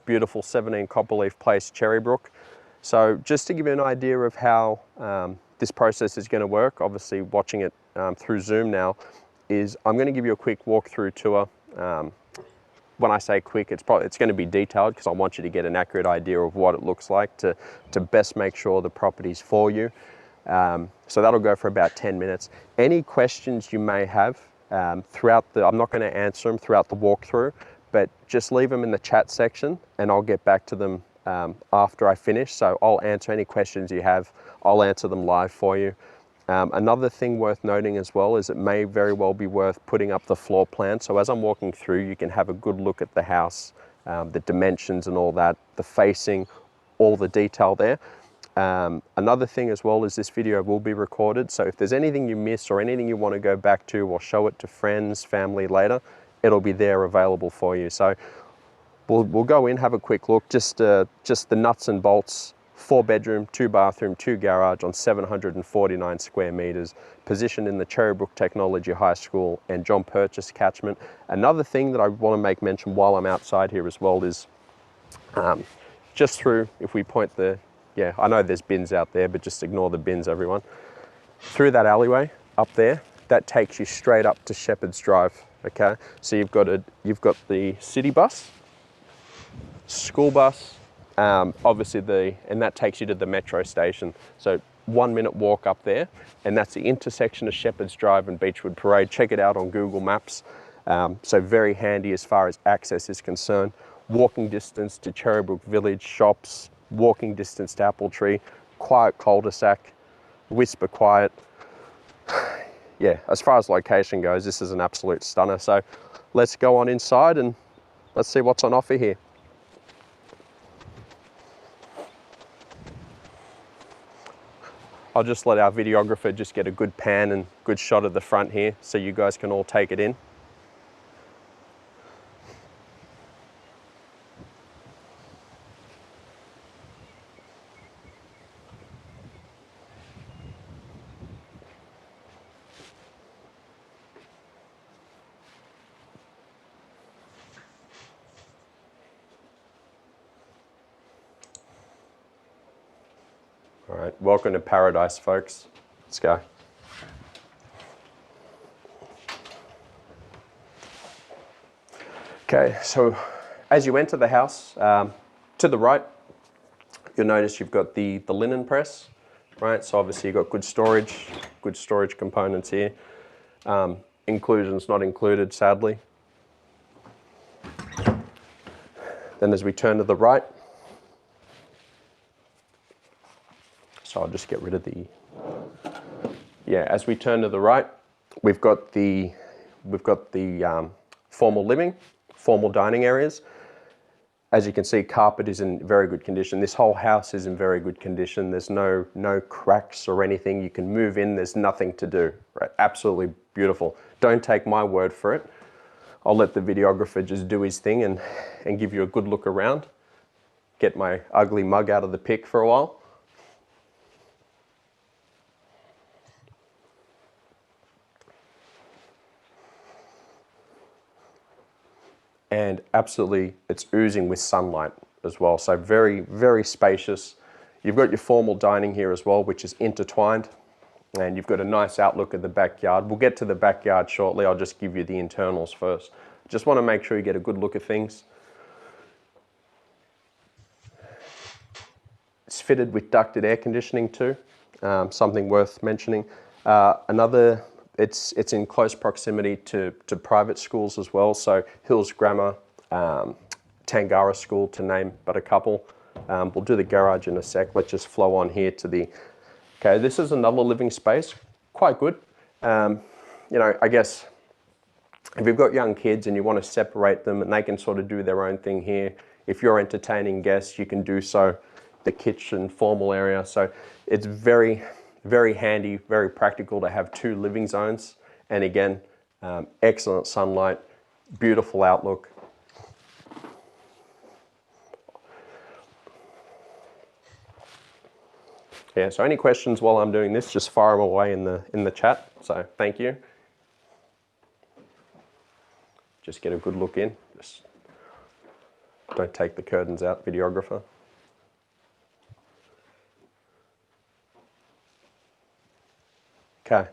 beautiful 17 Copperleaf Place, Cherrybrook. So just to give you an idea of how this process is going to work, obviously watching it through Zoom now, is I'm going to give you a quick walkthrough tour. When I say quick, it's going to be detailed because I want you to get an accurate idea of what it looks like to best make sure the property's for you. So that'll go for about 10 minutes. Any questions you may have I'm not going to answer them throughout the walkthrough, but just leave them in the chat section and I'll get back to them after I finish. So I'll answer any questions you have. I'll answer them live for you. Another thing worth noting as well is it may very well be worth putting up the floor plan. So as I'm walking through, you can have a good look at the house, the dimensions and all that, the facing, all the detail there. Another thing as well is this video will be recorded. So if there's anything you miss or anything you want to go back to or show it to friends, family later, it'll be there available for you. So we'll go in, have a quick look, just the nuts and bolts. 4-bedroom, 2-bathroom, 2 garage on 749 square meters, positioned in the Cherrybrook Technology High School and John Purchase catchment. Another thing that I want to make mention while I'm outside here as well is just through, if we point yeah, I know there's bins out there, but just ignore the bins, everyone. Through that alleyway up there, that takes you straight up to Shepherd's Drive, okay? So you've got the city bus, school bus, obviously and that takes you to the metro station. So 1-minute walk up there, and that's the intersection of Shepherd's Drive and Beechwood Parade. Check it out on Google Maps. So very handy as far as access is concerned. Walking distance to Cherrybrook Village, shops, walking distance to Appletree, quiet cul-de-sac, whisper quiet. Yeah, as far as location goes, this is an absolute stunner. So let's go on inside and let's see what's on offer here. I'll just let our videographer just get a good pan and good shot of the front here so you guys can all take it in. All right, welcome to paradise, folks. Let's go. Okay, so as you enter the house, to the right, you'll notice you've got the linen press, right? So obviously you've got good storage components here. Inclusions not included, sadly. Then as we turn to the right, so I'll just get rid of as we turn to the right, we've got the formal living, formal dining areas. As you can see, carpet is in very good condition. This whole house is in very good condition. There's no cracks or anything. You can move in, there's nothing to do, right? Absolutely beautiful. Don't take my word for it. I'll let the videographer just do his thing and give you a good look around. Get my ugly mug out of the pic for a while. And absolutely, it's oozing with sunlight as well. So very, very spacious. You've got your formal dining here as well, which is intertwined. And you've got a nice outlook at the backyard. We'll get to the backyard shortly. I'll just give you the internals first. Just want to make sure you get a good look at things. It's fitted with ducted air conditioning too, something worth mentioning. It's in close proximity to private schools as well. So Hills Grammar, Tangara School to name but a couple. We'll do the garage in a sec. Let's just flow on here to okay, this is another living space, quite good. You know, I guess if you've got young kids and you want to separate them and they can sort of do their own thing here, if you're entertaining guests, you can do so. The kitchen, formal area. So it's very, very handy, very practical to have 2 living zones. And again, excellent sunlight, beautiful outlook. Yeah, so any questions while I'm doing this, just fire them away in the chat. So thank you. Just get a good look in. Just Don't take the curtains out, videographer. Okay.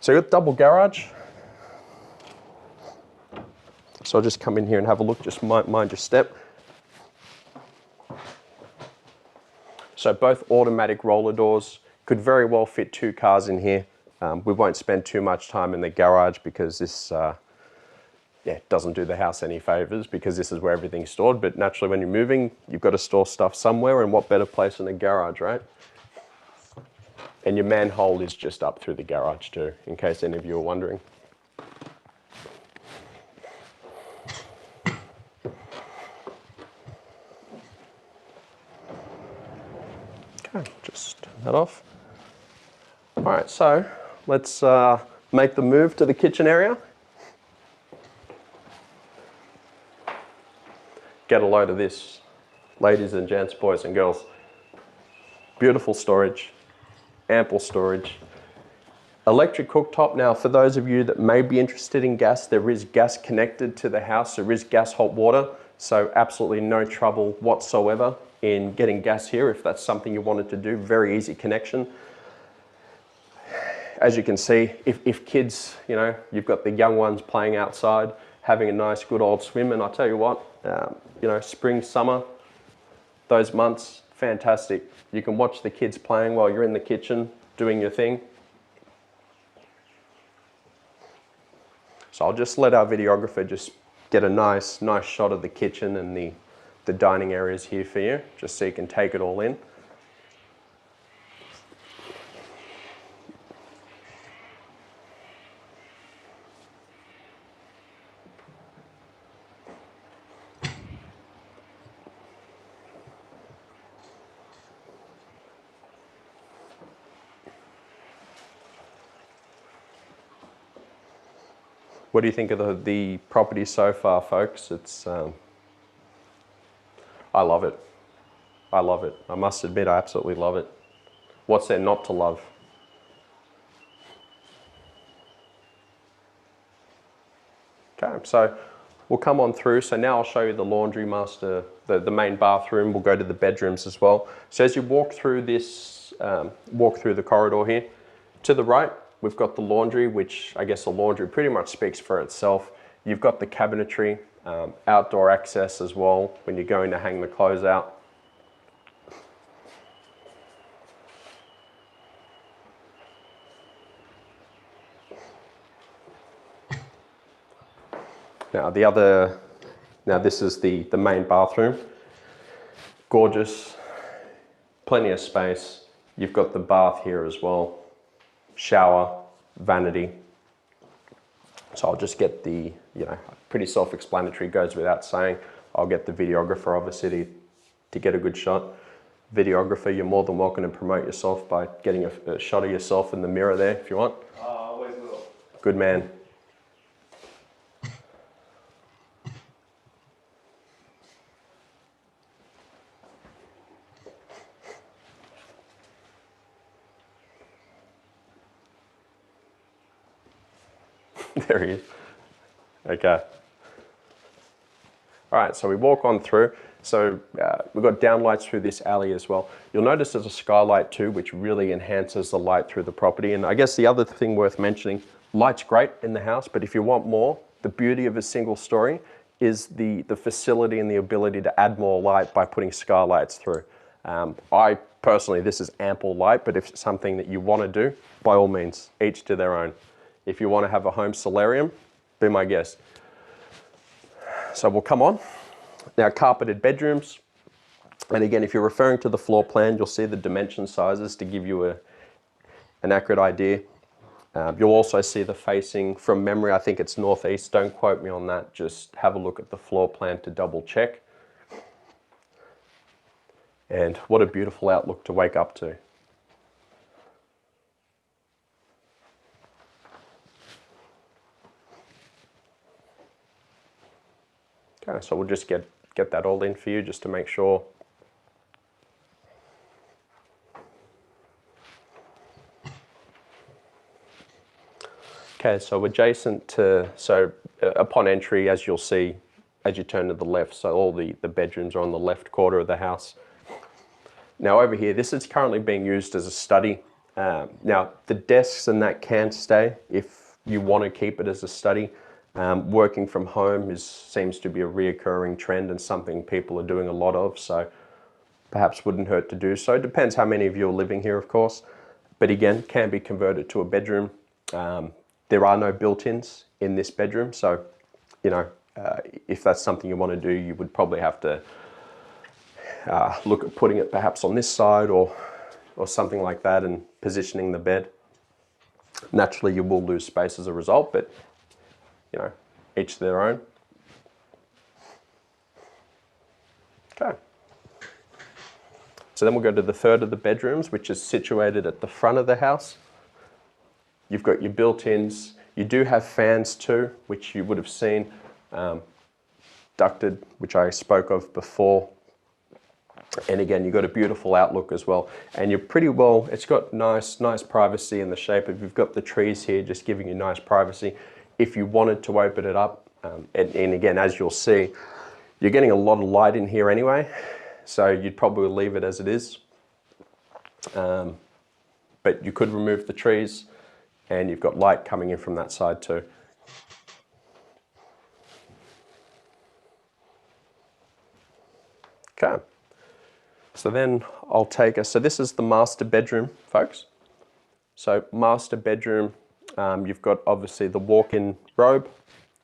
So you've got double garage. So I'll just come in here and have a look, just mind your step. So both automatic roller doors, could very well fit 2 cars in here. We won't spend too much time in the garage because this doesn't do the house any favors, because this is where everything's stored. But naturally when you're moving, you've got to store stuff somewhere, and what better place than a garage, right? And your manhole is just up through the garage too, in case any of you are wondering. Okay, just turn that off. All right, so let's make the move to the kitchen area. Get a load of this, ladies and gents, boys and girls. Beautiful storage, ample storage. Electric cooktop. Now, for those of you that may be interested in gas, there is gas connected to the house. There is gas hot water, so absolutely no trouble whatsoever in getting gas here if that's something you wanted to do. Very easy connection. As you can see, if kids, you know, you've got the young ones playing outside, having a nice good old swim, and I tell you what, you know, spring, summer, those months, fantastic. You can watch the kids playing while you're in the kitchen doing your thing. So I'll just let our videographer just get a nice shot of the kitchen and the dining areas here for you, just so you can take it all in. What do you think of the property so far, folks? It's, I love it. I love it. I must admit, I absolutely love it. What's there not to love? Okay, so we'll come on through. So now I'll show you the laundry master, the main bathroom. We'll go to the bedrooms as well. So as you walk through this, walk through the corridor here, to the right, we've got the laundry, which I guess the laundry pretty much speaks for itself. You've got the cabinetry, outdoor access as well when you're going to hang the clothes out. Now this is the main bathroom. Gorgeous, plenty of space. You've got the bath here as well. Shower, vanity. So I'll just get the, you know, pretty self-explanatory, goes without saying. I'll get the videographer obviously to get a good shot. Videographer, you're more than welcome to promote yourself by getting a shot of yourself in the mirror there if you want. Always will. Good man. There he is. Okay. All right, so we walk on through. So we've got downlights through this alley as well. You'll notice there's a skylight too, which really enhances the light through the property. And I guess the other thing worth mentioning, light's great in the house, but if you want more, the beauty of a single story is the facility and the ability to add more light by putting skylights through. I personally, this is ample light, but if it's something that you want to do, by all means, each to their own. If you want to have a home solarium, be my guest. So we'll come on. Now, carpeted bedrooms. And again, if you're referring to the floor plan, you'll see the dimension sizes to give you an accurate idea. You'll also see the facing. From memory, I think it's northeast. Don't quote me on that. Just have a look at the floor plan to double check. And what a beautiful outlook to wake up to. Okay, so we'll just get that all in for you just to make sure. Okay, so adjacent to, upon entry, as you'll see, as you turn to the left. So all the bedrooms are on the left quarter of the house. Now over here, this is currently being used as a study. Now the desks and that can stay if you want to keep it as a study. Working from home seems to be a reoccurring trend and something people are doing a lot of, so perhaps wouldn't hurt to do so. It depends how many of you are living here, of course. But again, can be converted to a bedroom. There are no built-ins in this bedroom, so you know, if that's something you want to do, you would probably have to look at putting it perhaps on this side or something like that and positioning the bed. Naturally, you will lose space as a result, but you know, each their own. Okay. So then we'll go to the third of the bedrooms, which is situated at the front of the house. You've got your built-ins. You do have fans too, which you would have seen ducted, which I spoke of before. And again, you've got a beautiful outlook as well. And you're pretty well, it's got nice privacy in the shape of, you've got the trees here just giving you nice privacy. If you wanted to open it up, and again, as you'll see, you're getting a lot of light in here anyway, so you'd probably leave it as it is. But you could remove the trees, and you've got light coming in from that side too. Okay. So then I'll take us, so this is the master bedroom, folks. So master bedroom, you've got obviously the walk-in robe,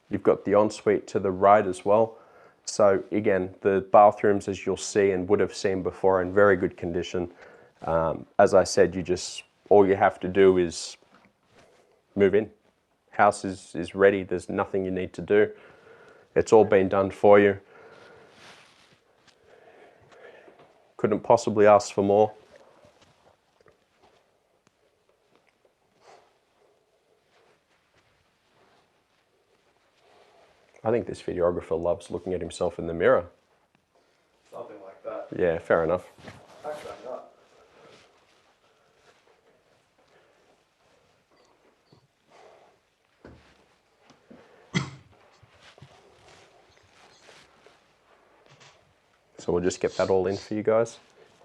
you've got the ensuite to the right as well. So again, the bathrooms, as you'll see and would have seen before, are in very good condition. As I said, all you have to do is move in. House is ready, there's nothing you need to do. It's all been done for you. Couldn't possibly ask for more. I think this videographer loves looking at himself in the mirror. Something like that. Yeah, fair enough. Actually, I'm not. So we'll just get that all in for you guys.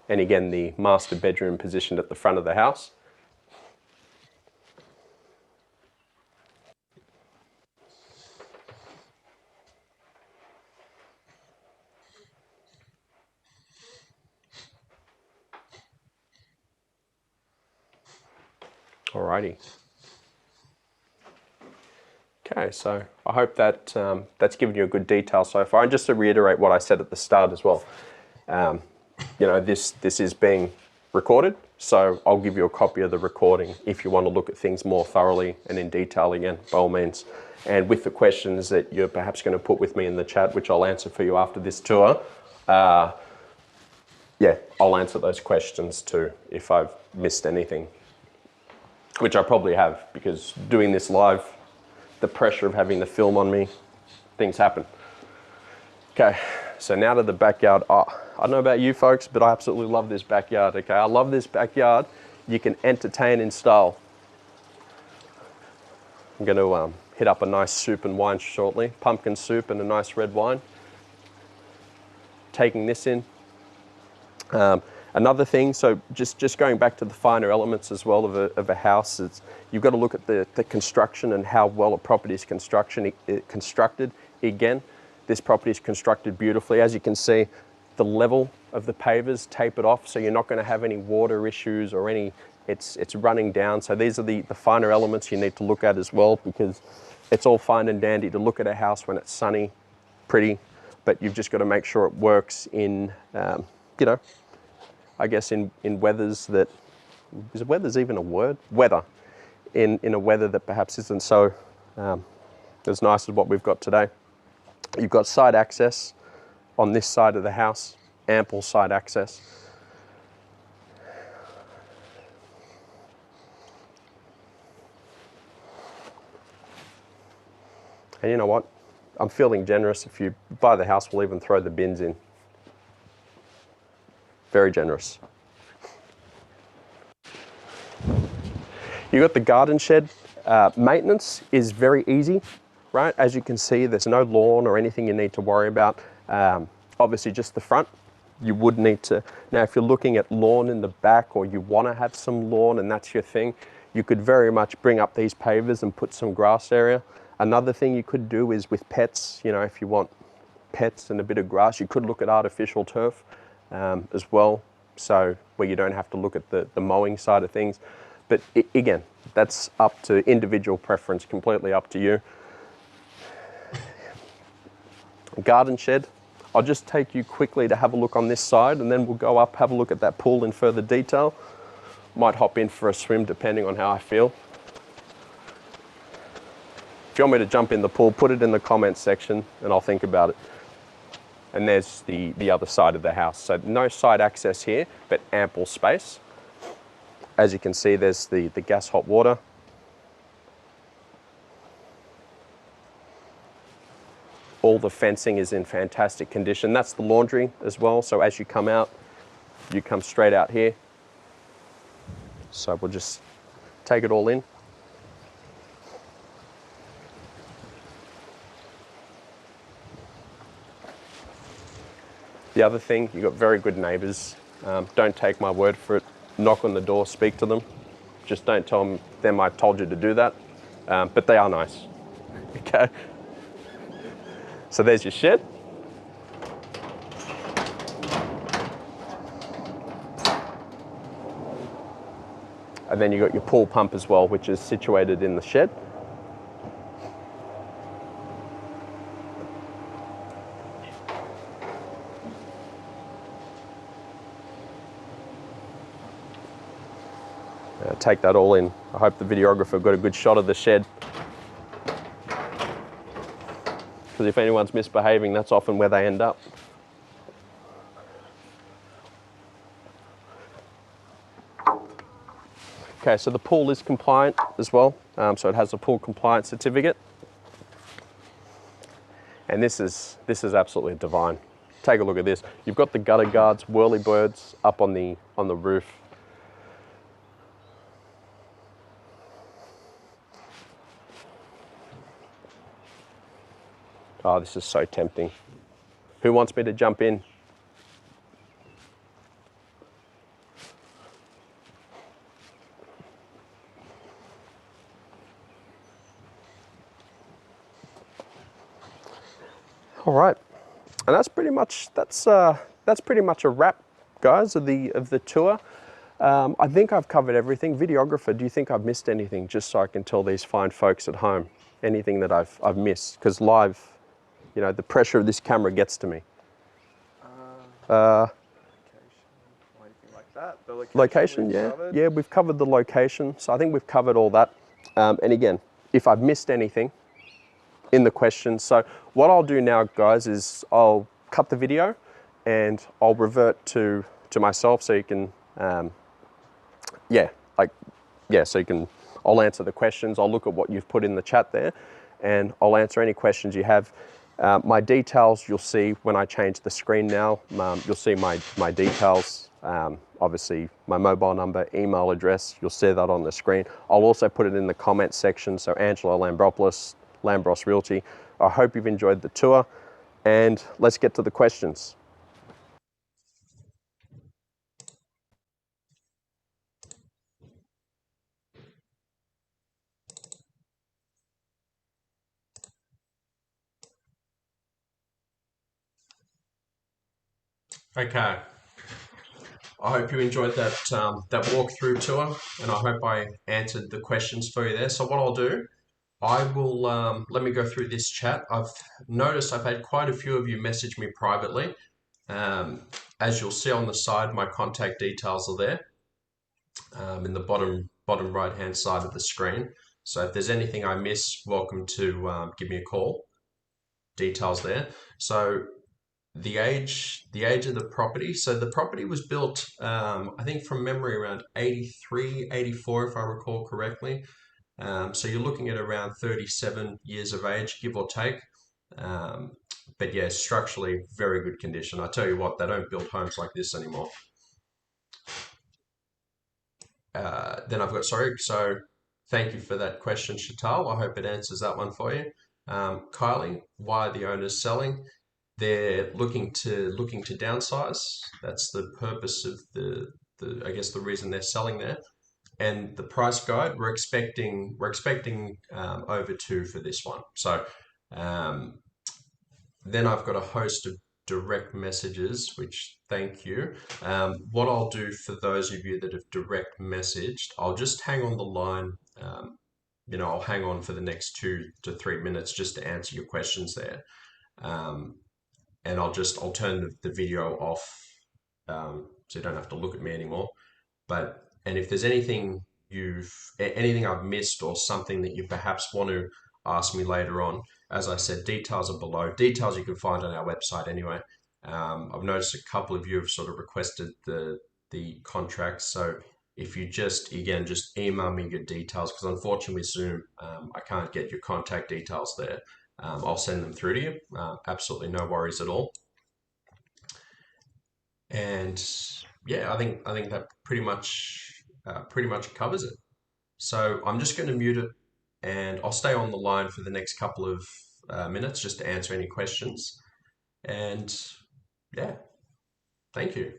And again, the master bedroom positioned at the front of the house. Alrighty. Okay, so I hope that that's given you a good detail so far. And just to reiterate what I said at the start as well, you know, this is being recorded, so I'll give you a copy of the recording if you want to look at things more thoroughly and in detail again, by all means. And with the questions that you're perhaps going to put with me in the chat, which I'll answer for you after this tour, yeah, I'll answer those questions too if I've missed anything, which I probably have, because doing this live, the pressure of having the film on me, things happen. Okay, so now to the backyard. Oh, I don't know about you folks, but I absolutely love this backyard, okay? I love this backyard. You can entertain in style. I'm gonna hit up a nice soup and wine shortly. Pumpkin soup and a nice red wine. Taking this in. Another thing, so just going back to the finer elements as well of a house, you've got to look at the construction and how well a property is constructed. Again, this property is constructed beautifully. As you can see, the level of the pavers tapered off, so you're not going to have any water issues or it's running down. So these are the finer elements you need to look at as well, because it's all fine and dandy to look at a house when it's sunny, pretty, but you've just got to make sure it works in, you know, I guess in weathers that, is weather's even a word? Weather. In a weather that perhaps isn't so as nice as what we've got today. You've got side access on this side of the house, ample side access. And you know what? I'm feeling generous. If you buy the house, we'll even throw the bins in. Very generous. You got the garden shed. Maintenance is very easy. right? As you can see, there's no lawn or anything you need to worry about. Obviously just the front, you would need to, now if you're looking at lawn in the back or you want to have some lawn and that's your thing, you could very much bring up these pavers and put some grass area. Another thing you could do is with pets, you know, if you want pets and a bit of grass, you could look at artificial turf as well. So where you don't have to look at the mowing side of things. But again, that's up to individual preference, completely up to you. Garden shed. I'll just take you quickly to have a look on this side and then we'll go up, have a look at that pool in further detail. Might hop in for a swim depending on how I feel. If you want me to jump in the pool, put it in the comments section and I'll think about it. And there's the other side of the house. So no side access here, but ample space. As you can see, there's the gas hot water. All the fencing is in fantastic condition. That's the laundry as well. So as you come out, you come straight out here. So we'll just take it all in. The other thing, you've got very good neighbours. Don't take my word for it. Knock on the door, speak to them. Just don't tell them I told you to do that. But they are nice. Okay. So there's your shed. And then you've got your pool pump as well, which is situated in the shed. Take that all in. I hope the videographer got a good shot of the shed. Because if anyone's misbehaving, that's often where they end up. Okay, so the pool is compliant as well. So it has a pool compliance certificate. And this is absolutely divine. Take a look at this. You've got the gutter guards, whirlybirds up on the roof. Oh, this is so tempting. Who wants me to jump in? All right, and that's pretty much a wrap, guys, of the tour. I think I've covered everything. Videographer, do you think I've missed anything? Just so I can tell these fine folks at home anything that I've missed, because live, you know, the pressure of this camera gets to me. Location, or anything like that. The Location, we've yeah, covered. yeah, we've covered the location, so I think we've covered all that. And again, if I've missed anything in the questions, so what I'll do now, guys, is I'll cut the video and I'll revert to myself, so you can, so you can. I'll answer the questions. I'll look at what you've put in the chat there, and I'll answer any questions you have. My details, you'll see when I change the screen now. You'll see my details. Obviously, my mobile number, email address. You'll see that on the screen. I'll also put it in the comments section. So Angelo Lambropoulos, Lambros Realty. I hope you've enjoyed the tour, and let's get to the questions. Okay. I hope you enjoyed that that walkthrough tour, and I hope I answered the questions for you there. So what I'll do, I will let me go through this chat. I've noticed I've had quite a few of you message me privately. As you'll see on the side, my contact details are there in the bottom right hand side of the screen. So if there's anything I miss, welcome to give me a call. Details there. So the age of the property. So the property was built, I think from memory, around 83, 84, if I recall correctly. So you're looking at around 37 years of age, give or take. But yeah, structurally, very good condition. I tell you what, they don't build homes like this anymore. Then I've got, sorry, so thank you for that question, Chantal. I hope it answers that one for you. Kylie, why are the owners selling? They're looking to downsize. That's the purpose of the I guess the reason they're selling there. And the price guide, we're expecting over two for this one. So um, then I've got a host of direct messages, which thank you. What I'll do for those of you that have direct messaged, I'll just hang on the line. I'll hang on for the next 2 to 3 minutes just to answer your questions there. Um, and I'll turn the video off, so you don't have to look at me anymore. And if there's anything I've missed or something that you perhaps want to ask me later on, as I said, details are below. Details you can find on our website anyway. I've noticed a couple of you have sort of requested the contracts, so if you just email me your details, because unfortunately with Zoom, I can't get your contact details there. I'll send them through to you. Absolutely no worries at all. And yeah, I think that pretty much covers it. So I'm just going to mute it, and I'll stay on the line for the next couple of minutes just to answer any questions. And yeah, thank you.